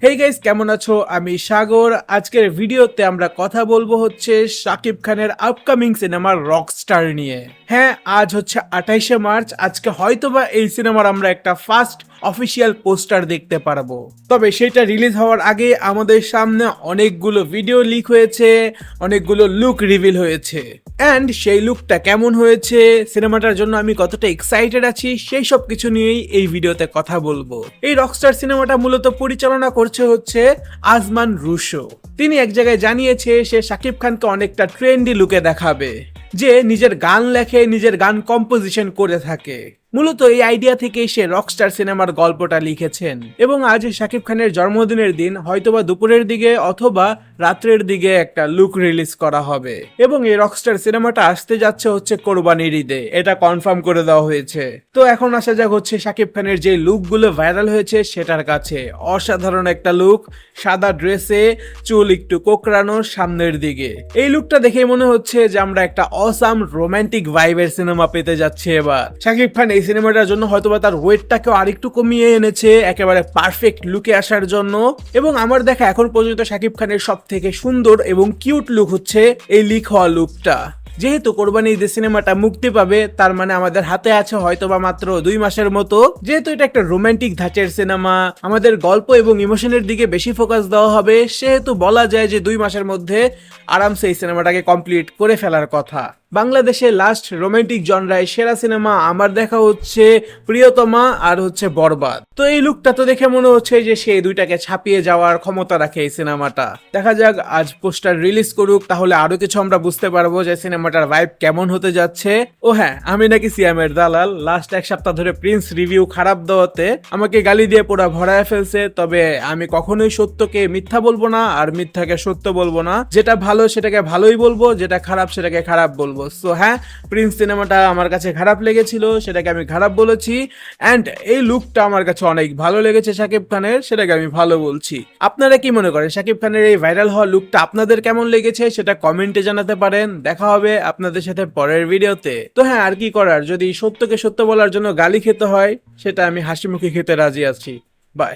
Hey guys, কেমন আছো? আমি সাগর। আজকের ভিডিওতে আমরা কথা বলবো হচ্ছে শাকিব খানের আপকামিং সিনেমার রকস্টার নিয়ে। হ্যাঁ, আজ হচ্ছে 28শে মার্চ। আজকে হয়তোবা এই সিনেমার আমরা একটা ফার্স্ট অফিসিয়াল পোস্টার দেখতে পারবো। তবে সেটা রিলিজ হওয়ার আগে আমাদের সামনে অনেকগুলো ভিডিও লিক হয়েছে, অনেকগুলো লুক রিভিল হয়েছে। অ্যান্ড সেই লুকটা কেমন হয়েছে, সিনেমাটার জন্য আমি কতটা এক্সাইটেড আছি, সেই সব কিছু নিয়েই এই ভিডিওতে কথা বলবো। এই রকস্টার সিনেমাটা মূলত পরিচালনা করছে হচ্ছে আজমান রুশো। তিনি এক জায়গায় জানিয়েছে সে শাকিব খানকে অনেকটা ট্রেন্ডি লুকে দেখাবে, যে নিজের গান লেখে, নিজের গান কম্পোজিশন করে থাকে। মূলত এই আইডিয়া থেকেই সে রকস্টার সিনেমার গল্পটা লিখেছেন। এবং আজ শাকিব খানের জন্মদিনের দিন হয়তোবা দুপুরের দিকে অথবা রাত্রের দিকে একটা লুক রিলিজ করা হবে। এবং এই রকস্টার সিনেমাটা আসতে যাচ্ছে হচ্ছে কোরবানির ঈদে, এটা কনফার্ম করে দেওয়া হয়েছে। তো এখন আসা যাক হচ্ছে শাকিব খানের যে লুকগুলো ভাইরাল হয়েছে সেটার কাছে। অসাধারণ একটা লুক, সাদা ড্রেসে, চুল একটু কোকড়ানো সামনের দিকে। এই লুকটা দেখে মনে হচ্ছে যে আমরা একটা অসাম রোমান্টিক ভাইবের সিনেমা পেতে যাচ্ছি এবার। শাকিব খান এই সিনেমাটার জন্য হয়তোবা তার ওয়েটটাকেও আরেকটু কমিয়ে এনেছে একেবারে পারফেক্ট লুকে আসার জন্য। এবং আমার দেখা এখন পর্যন্ত শাকিব খানের সব থেকে সুন্দর এবং কিউট লুক হচ্ছে এই লিক হওয়া লুকটা। যেহেতু কোরবানি ঈদের সিনেমাটা মুক্তি পাবে, তার মানে আমাদের হাতে আছে হয়তোবা মাত্র 2 মাসের মতো। যেহেতু এটা একটা রোমান্টিক ধাঁচের সিনেমা, আমাদের গল্প এবং ইমোশনের দিকে বেশি ফোকাস দেওয়া হবে, সেহেতু বলা যায় যে 2 মাসের মধ্যে আরামসে এই সিনেমাটাকে কমপ্লিট করে ফেলার কথা। বাংলাদেশে লাস্ট রোমান্টিক জনরায় সেরা সিনেমা আমার দেখা হচ্ছে প্রিয়তমা আর হচ্ছে বরবাদ। তো এই লুকটা তো দেখে মনে হচ্ছে যে সেই দুইটাকে ছাপিয়ে যাওয়ার ক্ষমতা রাখে এই সিনেমাটা। দেখা যাক আজ পোস্টার রিলিজ করুক, তাহলে আরো কিছু আমরা বুঝতে পারবো যে সিনেমাটার ভাইব কেমন হতে যাচ্ছে। ও হ্যাঁ, আমি নাকি সিয়ামের দালাল। লাস্ট এক সপ্তাহ ধরে প্রিন্স রিভিউ খারাপ দেওয়াতে আমাকে গালি দিয়ে পুরো ভরায় ফেলছে। তবে আমি কখনোই সত্যকে মিথ্যা বলবো না, আর মিথ্যাকে সত্য বলবো না। যেটা ভালো সেটাকে ভালোই বলবো, যেটা খারাপ সেটাকে খারাপ বলবো। সো হ্যাঁ, প্রিন্স সিনেমাটা আমার কাছে খারাপ লেগেছিল, সেটাকে আমি খারাপ বলেছি। অ্যান্ড এই লুকটা আমার কাছে অনেক ভালো লেগেছে শাকিব খানের, সেটাকে আমি ভালো বলছি। আপনারা কি মনে করেন শাকিব খানের এই ভাইরাল হওয়া লুকটা আপনাদের কেমন লেগেছে সেটা কমেন্টে জানাতে পারেন। দেখা হবে আপনাদের সাথে পরের ভিডিওতে। তো হ্যাঁ, আর কি করার, যদি সত্যকে সত্য বলার জন্য গালি খেতে হয় সেটা আমি হাসি মুখে খেতে রাজি আছি। বাই।